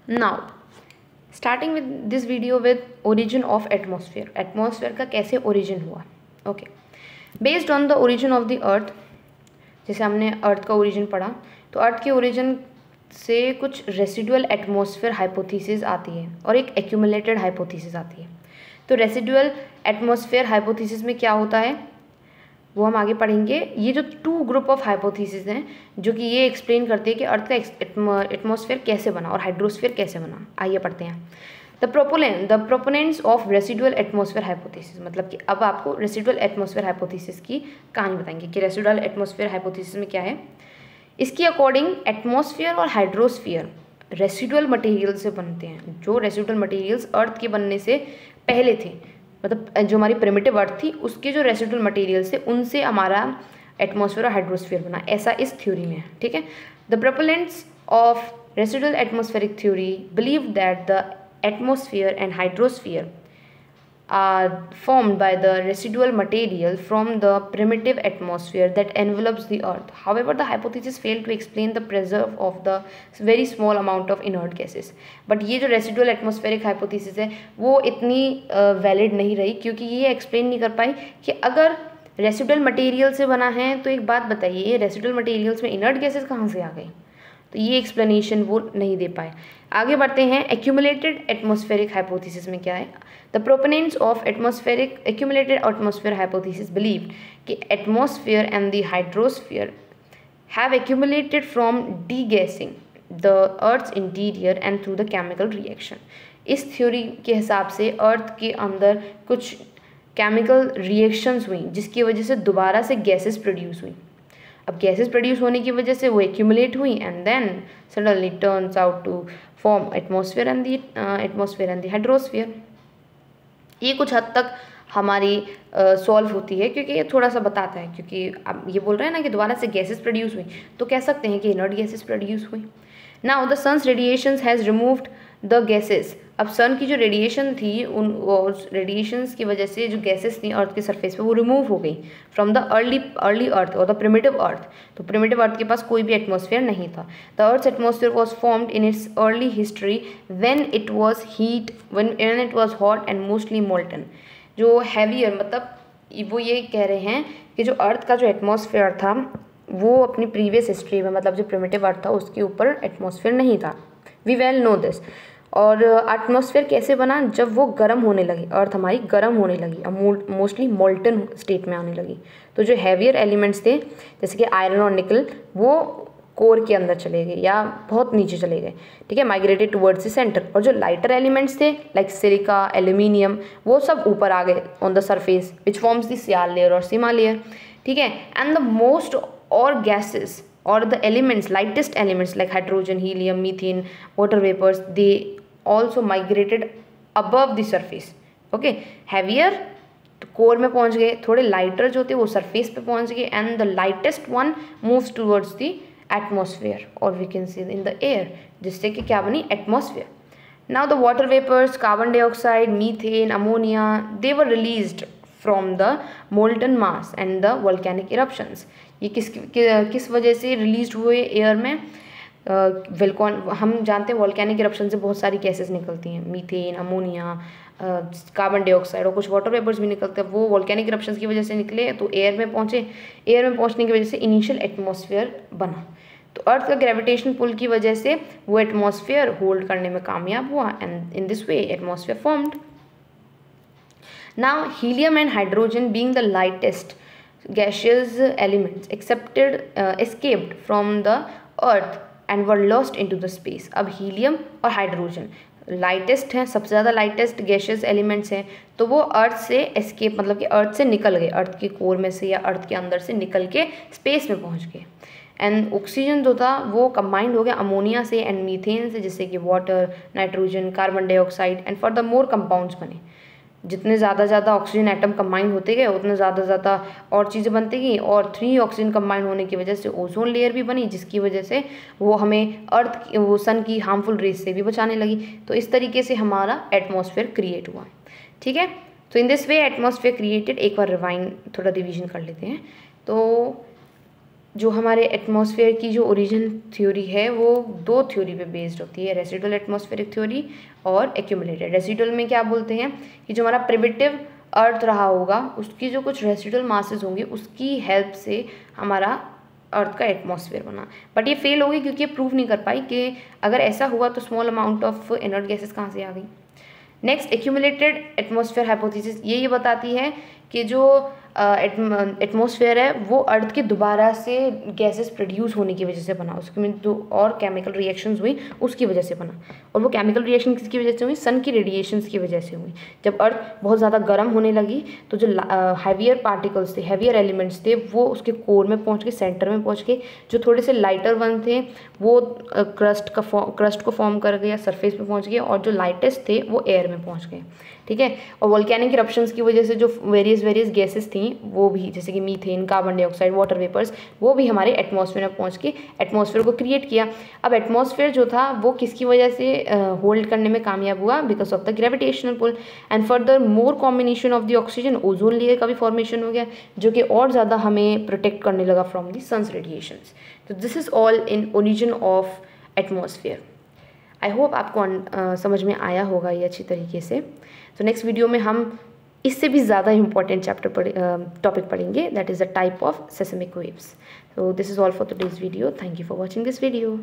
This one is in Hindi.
Now starting with this video with origin of atmosphere. Atmosphere का कैसे ओरिजिन हुआ। Okay, based on the origin of the earth, जैसे हमने अर्थ का ओरिजिन पढ़ा, तो अर्थ के ओरिजिन से कुछ रेसिडुअल एटमॉस्फेयर हाइपोथेसिस आती है और एक एक्यूमुलेटेड हाइपोथेसिस आती है। तो रेसिडुअल एटमॉस्फेयर हाइपोथेसिस में क्या होता है वो हम आगे पढ़ेंगे। ये जो टू ग्रुप ऑफ हाइपोथेसिस हैं जो कि ये एक्सप्लेन करते हैं कि अर्थ का एटमॉस्फेयर कैसे बना और हाइड्रोस्फीयर कैसे बना। आइए पढ़ते हैं। The proponents of residual atmosphere hypothesis, मतलब कि अब आपको रेसिडुअल एटमॉस्फेयर हाइपोथेसिस की कहानी बताएंगे कि रेसिडुअल एटमॉस्फेयर हाइपोथेसिस में क्या है। इसकी अकॉर्डिंग एटमॉस्फेयर और हाइड्रोस्फीयर रेसिडुअल मटेरियल से बनते हैं। जो रेसिडुअल मटेरियल्स अर्थ के बनने से पहले थे, मतलब जो हमारी प्रिमिटिव अर्थ थी उसके जो रेसिडुअल मटेरियल्स थे उनसे हमारा एटमॉस्फेयर और हाइड्रोस्फीयर बना, ऐसा इस थ्योरी में है। ठीक है, the proponents of residual atmospheric theory believe that the atmosphere and hydrosphere are formed by the residual material from the primitive atmosphere that envelops the earth. However, the hypothesis failed to explain the presence of the very small amount of inert gases. But ये जो residual atmospheric hypothesis है वो इतनी valid नहीं रही, क्योंकि ये explain नहीं कर पाई कि अगर रेसिडुअल मटेरियल से बना है तो एक बात बताइए, रेसिडुअल मटेरियल्स में इनर्ट गैसेस कहाँ से आ गई। तो ये एक्सप्लेनेशन वो नहीं दे पाए। आगे बढ़ते हैं। एक्यूमुलेटेड एटमॉस्फेरिक हाइपोथेसिस में क्या है। The proponents of accumulated atmosphere hypothesis believe कि atmosphere and the hydrosphere have accumulated from degassing the earth's interior and through the chemical reaction. इस थ्योरी के हिसाब से अर्थ के अंदर कुछ केमिकल रिएक्शंस हुई जिसकी वजह से दोबारा से गैसेस प्रोड्यूस हुई। अब गैसेस प्रोड्यूस होने की वजह से वो एक्यूमुलेट हुई and then suddenly turns out to form atmosphere and the hydrosphere. ये कुछ हद तक हमारी सॉल्व होती है क्योंकि ये थोड़ा सा बताता है, क्योंकि अब ये बोल रहे हैं ना कि दोबारा से गैसेस प्रोड्यूस हुई, तो कह सकते हैं कि इनर्ट गैसेस प्रोड्यूस हुई। Now the sun's radiations has removed the gases. अब सन की जो रेडिएशन थी उन रेडिएशंस की वजह से जो गैसेस थी अर्थ के सरफेस पे वो रिमूव हो गई फ्रॉम द अर्ली अर्थ और द प्रिमिटिव अर्थ। तो प्रिमिटिव अर्थ के पास कोई भी एटमॉस्फेयर नहीं था। The earth's atmosphere was formed in its early history when it was hot and mostly molten. जो हैवियर, मतलब वो ये कह रहे हैं कि जो अर्थ का जो एटमॉस्फेयर था वो अपनी प्रीवियस हिस्ट्री में, मतलब जो प्रिमिटिव अर्थ था उसके ऊपर एटमॉस्फेयर नहीं था। We well know this. और एटमॉस्फेयर कैसे बना, जब वो गर्म होने लगी, अर्थ हमारी गर्म होने लगी, मोस्टली मोल्टन स्टेट में आने लगी। तो जो हैवियर एलिमेंट्स थे जैसे कि आयरन और निकल वो कोर के अंदर चले गए या बहुत नीचे चले गए। ठीक है, माइग्रेटेड टुवर्ड्स द सेंटर। और जो लाइटर एलिमेंट्स थे लाइक सिलिका, एल्यूमिनियम, वो सब ऊपर आ गए on the surface which forms the sial layer और सीमा लेयर। ठीक है, एंड द मोस्ट और गैसेस और the elements, lightest elements like hydrogen, helium, methane, water vapors, they also migrated above the surface. Okay, heavier तो कोर में पहुंच गए, थोड़े लाइटर जो थे वो सरफेस पे पहुंच गए, and the lightest one moves towards the atmosphere और we can see in the air, जिससे कि क्या बनी atmosphere. Now the water vapours, carbon dioxide, methane, ammonia, they were released from the molten mass and the volcanic eruptions. ये किस वजह से रिलीज हुए एयर में। हम जानते हैं वोल्केनिक इरप्शन से बहुत सारी गैसेस निकलती हैं, मीथेन, अमोनिया, कार्बन डाइऑक्साइड और कुछ वाटर वेपर्स भी निकलते हैं। वो वोल्केनिक इरप्शन की वजह से निकले तो एयर में पहुँचे, एयर में पहुँचने की वजह से इनिशियल एटमॉस्फेयर बना। तो अर्थ का ग्रेविटेशन पुल की वजह से वो एटमॉस्फेयर होल्ड करने में कामयाब हुआ and in this way atmosphere formed. Now helium and hydrogen being the lightest gaseous elements escaped from the earth and were lost into the space. अब हीलियम और हाइड्रोजन लाइटेस्ट हैं, सबसे ज़्यादा लाइटेस्ट गैशियस एलिमेंट्स हैं, तो वो अर्थ से एस्केप, मतलब कि अर्थ से निकल गए, अर्थ के कोर में से या अर्थ के अंदर से निकल के स्पेस में पहुंच गए। एंड ऑक्सीजन जो था वो कंबाइंड हो गया अमोनिया से एंड मीथेन से, जिससे कि water, nitrogen, carbon dioxide and further more compounds बने। जितने ज़्यादा ऑक्सीजन एटम कंबाइन होते गए उतने ज़्यादा और चीज़ें बनती गई, और 3 ऑक्सीजन कंबाइन होने की वजह से ओजोन लेयर भी बनी, जिसकी वजह से वो हमें वो सन की हार्मफुल रेस से भी बचाने लगी। तो इस तरीके से हमारा एटमॉस्फेयर क्रिएट हुआ। ठीक है, तो in this way atmosphere created. एक बार रिवाइंड, थोड़ा रिविजन कर लेते हैं। तो जो हमारे एटमॉस्फेयर की जो ओरिजिन थ्योरी है वो 2 थ्योरी पे बेस्ड होती है, रेसिडुअल एटमॉस्फेरिक थ्योरी और एक्यूमुलेटेड। रेसिडुअल में क्या बोलते हैं कि जो हमारा प्रिमिटिव अर्थ रहा होगा उसकी जो कुछ रेसिडुअल मासेस होंगी उसकी हेल्प से हमारा अर्थ का एटमॉस्फेयर बना। बट ये फेल हो गई क्योंकि ये प्रूव नहीं कर पाई कि अगर ऐसा हुआ तो small amount of inert gases कहाँ से आ गई। नेक्स्ट, एक्यूमुलेटेड एटमॉस्फेयर हाइपोथेसिस ये बताती है कि जो एटमॉस्फेयर है वो अर्थ के दोबारा से गैसेस प्रोड्यूस होने की वजह से बना, उसमें जो और केमिकल रिएक्शंस हुई उसकी वजह से बना। और वो केमिकल रिएक्शन किसकी वजह से हुई? सन की रेडिएशंस की वजह से हुई। जब अर्थ बहुत ज़्यादा गर्म होने लगी तो जो हैवियर पार्टिकल्स थे, हैवियर एलिमेंट्स थे, वो उसके कोर में पहुँच के, सेंटर में पहुँच के, जो थोड़े से लाइटर वन थे वो क्रस्ट को फॉर्म कर गए या सरफेस पे पहुँच गए, और जो लाइटेस्ट थे वो एयर में पहुँच गए। ठीक है। और वोल्केनिक इरप्शंस की वजह से जो वेरियस गैसेस थी वो भी, जैसे कि methane, carbon dioxide, water vapours, वो भी हमारे एटमॉस्फेयर में पहुंच के एटमॉस्फेयर को क्रिएट किया। अब एटमॉस्फेयर जो था वो किसकी वजह से होल्ड करने में कामयाब हुआ? Because of the gravitational pull. And furthermore combination of the oxygen, ozone layer का भी फॉर्मेशन हो गया जो कि और ज़्यादा हमें प्रोटेक्ट करने लगा फ्रॉम द सन्स रेडिएशंस। तो this is all in origin of atmosphere. I hope आपको समझ में आया होगा ये अच्छी तरीके से। तो नेक्स्ट वीडियो में हम इससे भी ज़्यादा इंपॉर्टेंट टॉपिक पढ़ेंगे, that is the type of seismic waves. So this is all for today's video. Thank you for watching this video.